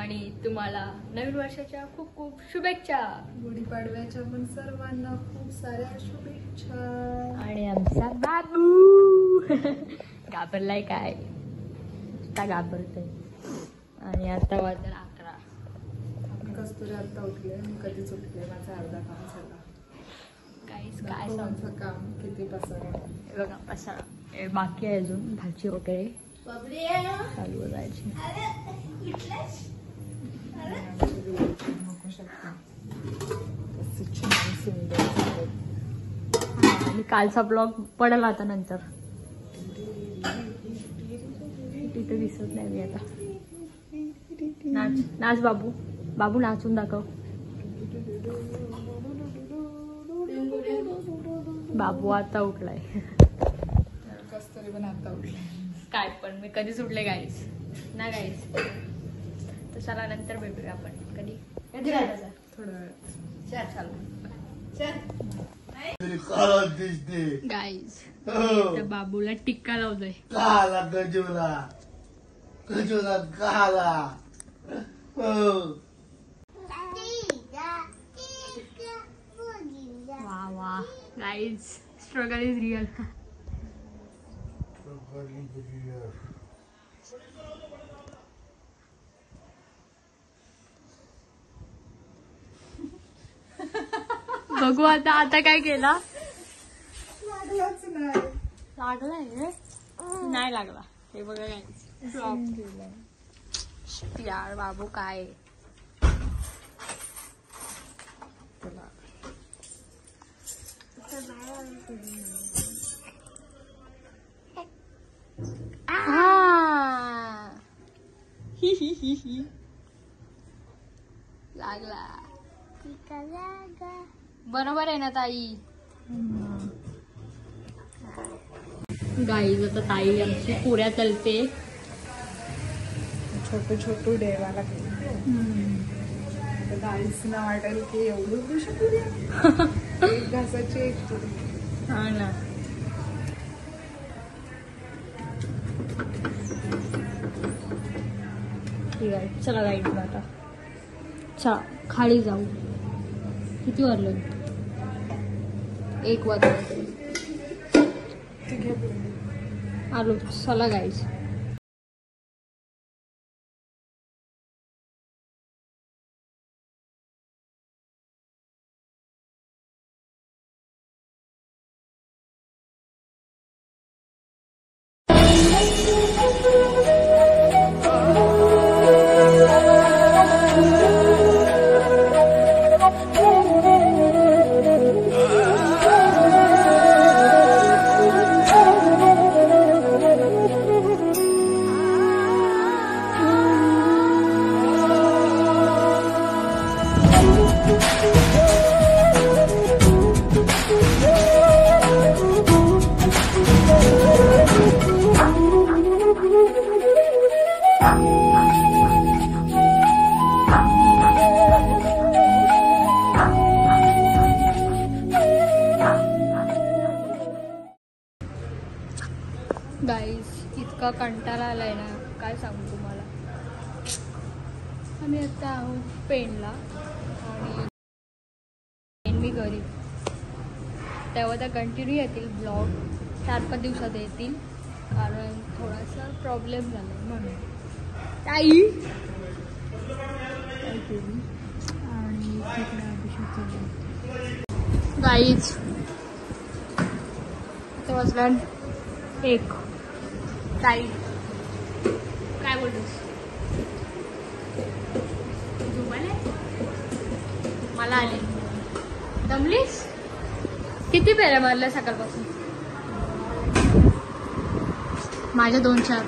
आणि तुम्हाला नवीन वर्षाच्या खूप खूप शुभेच्छा. गुढीपाडव्याच्या पण सर्वांना खूप साऱ्या शुभेच्छा. आणि आमचा बाबू घाबरलाय काय, आता घाबरतोय. आणि आता वाजता 11. कस्तुरी आता उठले, मी कधीच उठले, माझा अर्धा काम झाला. काहीच काय सांगतो काम किती पसारा. बघा पसारा बाकी आहे अजून, भाजी वगैरे चालू जायची. आणि कालचा ब्लॉग पडेल आता नंतर. तिथे दिसत नाही मी आता. नाच नाच बाबू, बाबू नाचून दाखव. बाबू आता उठलाय. कस्तुरी पण आता उठले. काय पण मी कधीच उठले गाईस ना गाईस. तर चला नंतर भेटूया आपण. कधी कधी राहायचं थोडा वेळ. चल चालू गाईस. त्या बाबूला टिक्का लावतोय. काला गजोला गजोला काला. वा वा गाईज, स्ट्रगल इज रियल. बघू आता. आता काय केला? लागलाच नाही. लागलाय रे? नाही लागला. हे बघा गाईज, यार बाबू काय लागला. बरोबर आहे ना ताई? गाईज आता ताई आमची पुऱ्या तलते. छोटू छोटू देवाला गाईस ना वाटेल की एवढं खुशी पुरी. एक घासाची एक पुरी. हा ना. ठीक आहे चला गाईड आता. चला खाली जाऊ. किती वाजलं? 1 वाजता आलो. चला गाईज. गाईज इतका कंटाळा आलाय ना, काय सांगू तुम्हाला. आम्ही आता आहोत पेणला आणि मी घरी. तेव्हा तर कंटिन्यू येतील ब्लॉग. 4-5 दिवसात येतील, कारण थोडासा प्रॉब्लेम झाला म्हणून. ताई आणि गाईज ते वाजला 1. ताई काय बोलतोस? मला आले. दमलीस? किती फेऱ्या मारल्या सकाळपासून? माझ्या 2-4.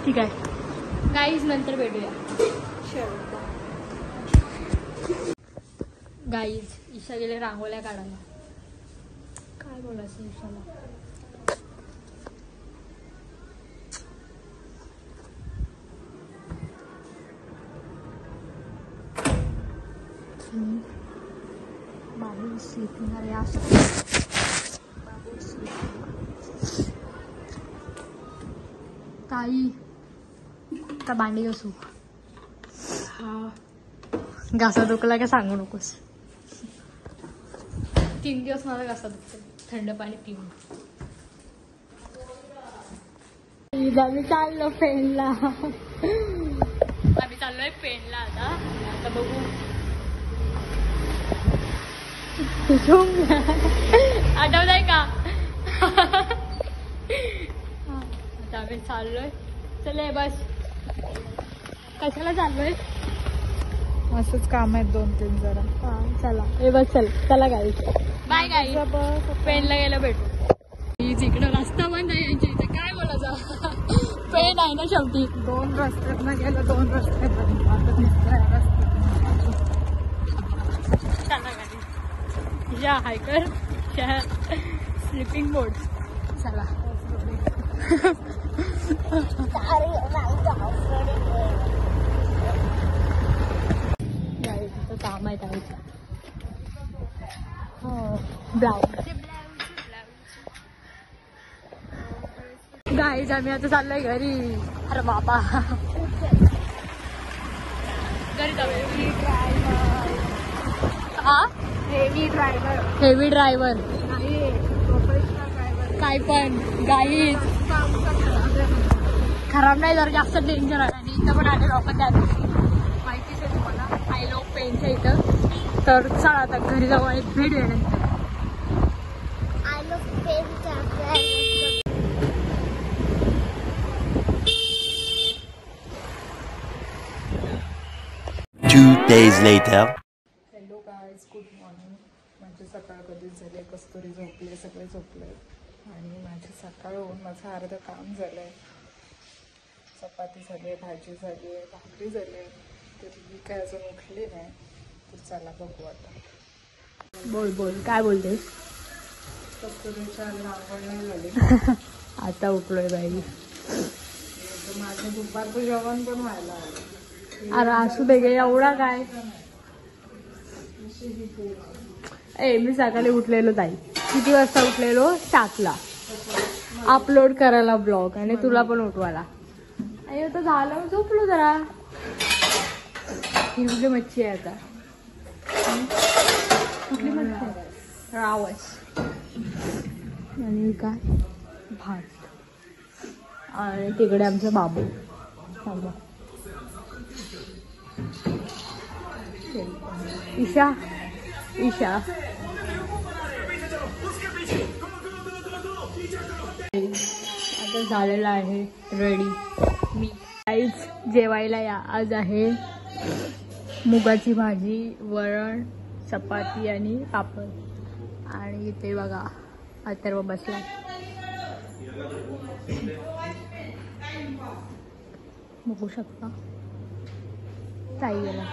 ठीक आहे गाईज, नंतर भेटूया. गाईज ईशा गेले रांगोळ्या काढायला. काय बोलायचं ईशाला? बाबू स्लीपिंग. अरे बाबू स्लीपिंग. ताई का भांडी घासू? हा घासा दुखला का सांगू नकोस. 3 दिवस मला घासा दुखतो थंड पाणी पिऊन. आम्ही चाललो पेनला. आम्ही चाललोय पेनला आता बघू. आठवत आहे का? आता आम्ही चाललोय. चले बस. कशाला चाललोय? असंच काम आहेत 2-3 जरा. हा चला हे बस चला गाई. बाय गाई. पेनला गेलं भेटू. इकडं रस्ता बंद आहे यांच्या इथे काय बोलायचं. पेन आहे ना शेवटी. 2 रस्त्यात गेलं 2 रस्त्यात चला गाडी. या हायकर या स्लिपिंग बोर्ड. चला. काम आहे त्याचं. ब्लाउज गाईज आम्ही आता चाललोय घरी. अरे बाबा घरी हेवी ड्रायव्हर काय पण गाईज खराब नाही जरा जास्त डेंजर आहे. आणि इथं पण आलेलो आपण त्या दिवशी माहितीच आहे तुम्हाला आय लव्ह पेनच्या इथं. तर चला आता घरी जाऊ आणि भेट देण्यानंतर. आय लव्ह पेनच्या 2 days later. Hello guys, good morning. माझी सकाळ कधीच झाली. कस्तुरी झोपले, सगळे झोपले आणि माझी सकाळ होऊन माझं अर्धं काम झालं आहे. चपाती झाली आहे, भाजी झाली आहे, भाकरी झाली आहे. तर मी काय अजून उठली नाही. तर चला बघू आता. बोल काय बोलते. कस्तुरीच्या आंघोळ नाही झाली. आता उठलोय बाई. माझं दुपारचं जेवण पण व्हायला आलं. अरे असू दे गे एवढा काय. मी सकाळी उठलेलो ताई. किती वाजता उठलेलो? 7ला. अपलोड करायला ब्लॉग आणि तुला पण उठवायला. आणि आता झालं झोपलो जरा. ही कुठली मच्छी आहे आता? कुठली मच्छी आहे? रावस. आणि काय भात. आणि तिकडे आमचा बाबू. ईशा आता झालेला आहे रेडी. मी काहीच जेवायला या. आज आहे मुगाची भाजी, वरण, चपाती आणि पापड. आणि इथे बघा अथर्व बसला. बघू शकता ताई गेला.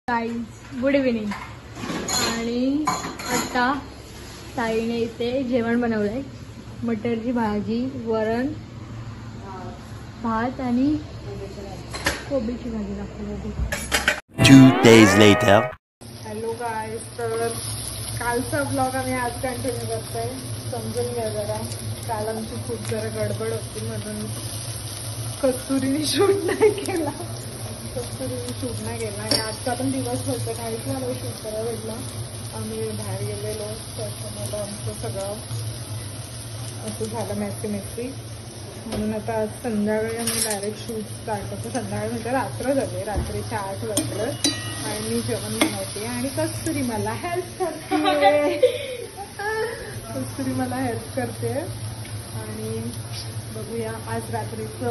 Guys good evening. आणि आता ताईने इथे जेवण बनवलंय. मटरची भाजी, वरण, भात आणि कोबीची भाजी दाखवली. 2 days later. हॅलो गाईज, तर कालचा ब्लॉग आम्ही आज कंटिन्यू करतोय. समजून घ्या जरा. काल आमची खूप जरा गडबड होती म्हणून कस्तुरीने शूट नाही केला. आणि आजचा पण दिवस होता. काहीच मला शूट करायला भेटला. आम्ही बाहेर गेलेलो त्याच्यामुळे आमचं सगळं असं झालं मेसी. म्हणून आता आज संध्याकाळी आम्ही डायरेक्ट शूट स्टार्ट करतो. संध्याकाळी म्हणजे रात्र झाली. रात्रीचे 8 वाजले आणि मी जेवण बनवते आणि कस्तुरी मला हेल्प करते. आणि बघूया आज रात्रीचं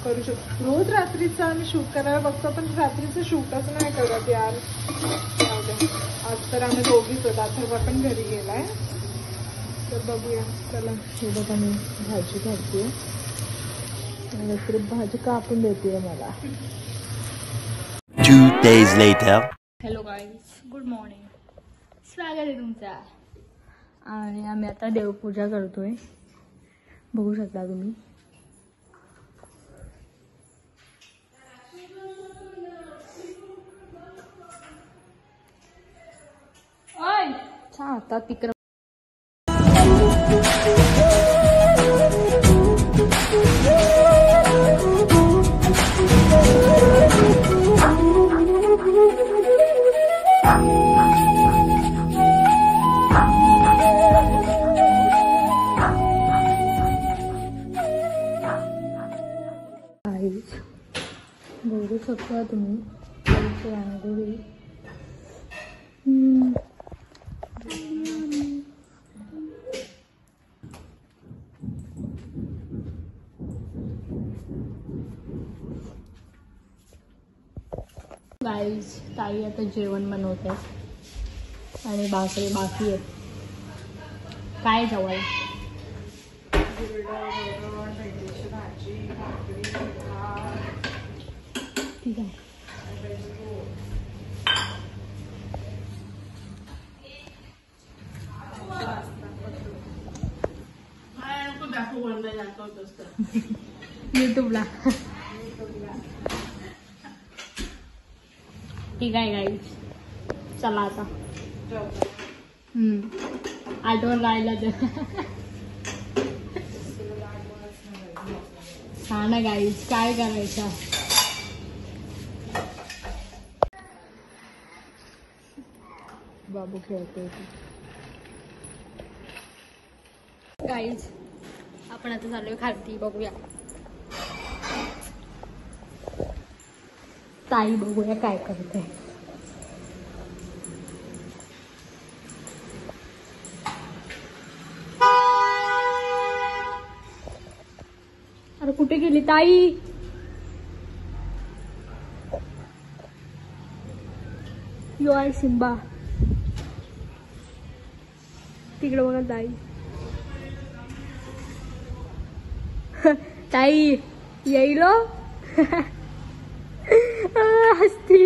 करू शकतो. रोज रात्रीचं आम्ही शूट करायला बघतो पण रात्रीचं शूटच नाही करत यार. आज तर आम्ही दोघीच होतो. अथर्व पण घरी गेलाय. तर बघूया. चला हे बघा मी भाजी घालते. भाजी कापून देते मला. 2 days later. Hello guys, good morning. स्वागत आहे तुमचा. आणि आम्ही आता देवपूजा करतोय. बघू शकता तुम्ही. अच्छा आता तिकडं बघू शकता तुम्ही रांगोळी. गाईज ताई आता जेवण बनवत आहे आणि भाकरी बाकी आहेत. काय जेवायला? ठीक आहे. युट्यूबला ठीक आहे गाईज. चला आता आठवण राहिला तर हा ना गाईज काय करायचं. बाबू खेळतोय गाईज. आपण आता चालूय खालती. बघूया ताई बघूया काय करते. अरे कुठे गेली ताई? You are Simba. तिकडे बघा ताई. ताई येईल हसती.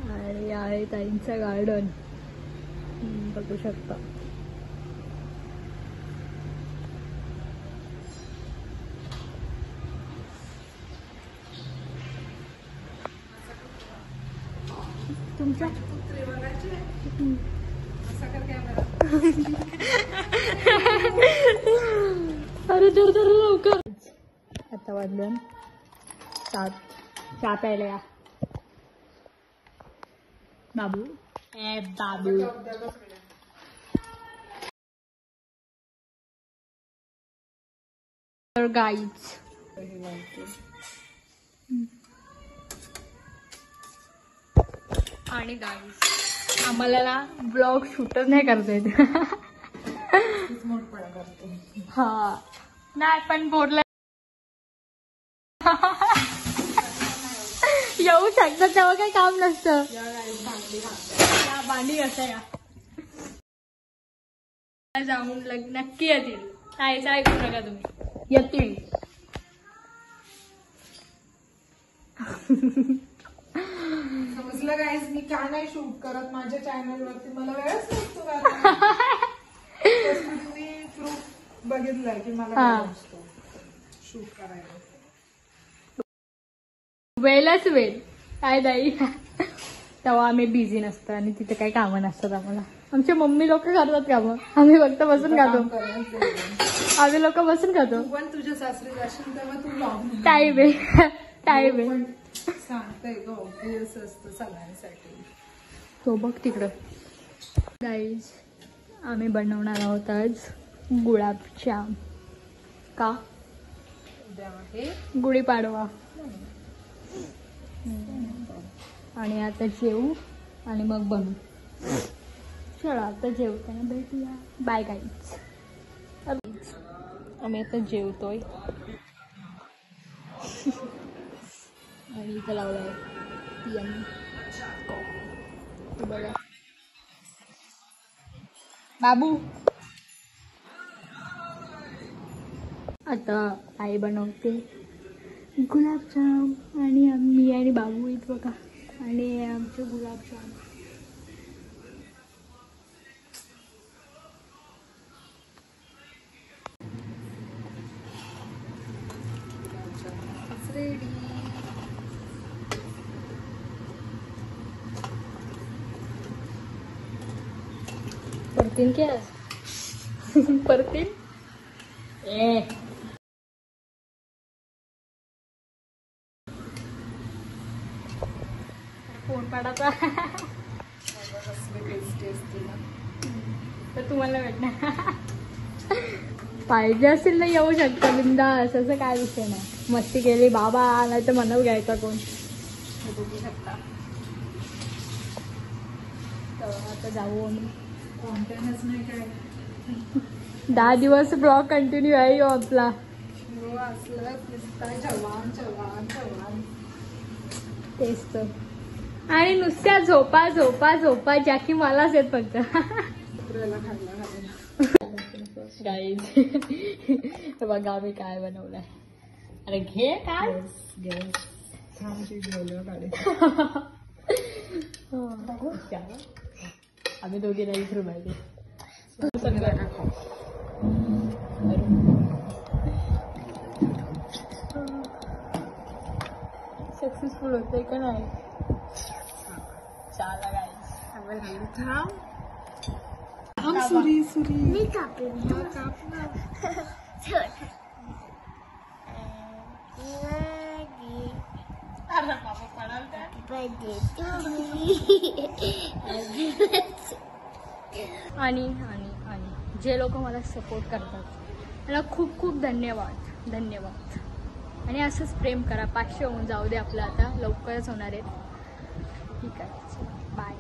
आणि आहे ताईंचं गार्डन बघू शकता. तुमच्या अरे जर जर लवकर. आता वाजलं 7. चहा प्यायला या. बाबू ए बाबू. तर गाईज आणि गाईज आम्हाला ना ब्लॉग शूटच नाही करता येत. हा नाही पण बोललं येऊ शकतं तेव्हा काही काम नसतं. भांडी कसं या जाऊन नक्की येतील. कायचं ऐकू नका तुम्ही. येतील. समजलं गाईज मी का नाही शूट करत माझ्या चॅनल वरती. मला वेळच नसतो. तुम्ही प्रूफ बघितलंय की मला वेळ नसतो शूट करायला. वेळच वेळ काय ताई. तेव्हा आम्ही बिझी नसतो आणि तिथे काही कामं नसतात आम्हाला. आमच्या मम्मी लोक करतात कामं. आम्ही फक्त बसून खातो. आम्ही लोक बसून खातो. पण तुझ्या सासरी जाशील तेव्हा तू ब्लॉग टाईम आहे. टाईम आहे. सांगताय ग ऑब्वियस असतं सगळ्यांसाठी. तो बघ तिकडं. गाईज आम्ही बनवणार आहोत आज गुलाबजाम. का उद्या आहे गुढीपाडवा. आणि आता जेवू आणि मग बनवू. चला आता जेवताना भेटूया. Bye guys. आम्ही आता जेवतोय आणि इथं लावलाय पियानो. बघा बाबू. आता आई बनवते गुलाबजाम आणि मी आणि बाबू इथं बघा. आणि आमचे गुलाबजाम रेडी. परतीन क्या परतीन ए फोन पाडाचा कसली टेस्टी असते ना. तर तुम्हाला भेटणार पाहिजे असेल ना येऊ शकता बिंदास, असं काय विषय नाही. मस्ती केली बाबा नाही तर मनव घ्यायचा कोण. हे बघू शकता. तर आता जाऊ आम्ही. कॉन्टेनच नाही काय. 10 दिवस ब्लॉग कंटिन्यू आहे हो आपला. हो, असलंच नुसतं जवान जवान जवान. तेच तर. आणि नुसत्या झोपा झोपा झोपा ज्या की मलाच येत फक्त. कुत्र्याला खायला घालायला. गाईज बघा आम्ही काय बनवलंय. अरे घे काय गॅस थांबची जेवलं गाडी. आम्ही दोघी नाही रुमायचे. सक्सेसफुल होते का नाही. चला गाईज थांब सुरी सुरी. मी कापली आणि आणि आणि जे लोक मला सपोर्ट करतात त्याला खूप खूप धन्यवाद धन्यवाद. आणि असंच प्रेम करा. 500 होऊन जाऊ दे आपलं, आता लवकरच होणार आहेत. ठीक आहे बाय.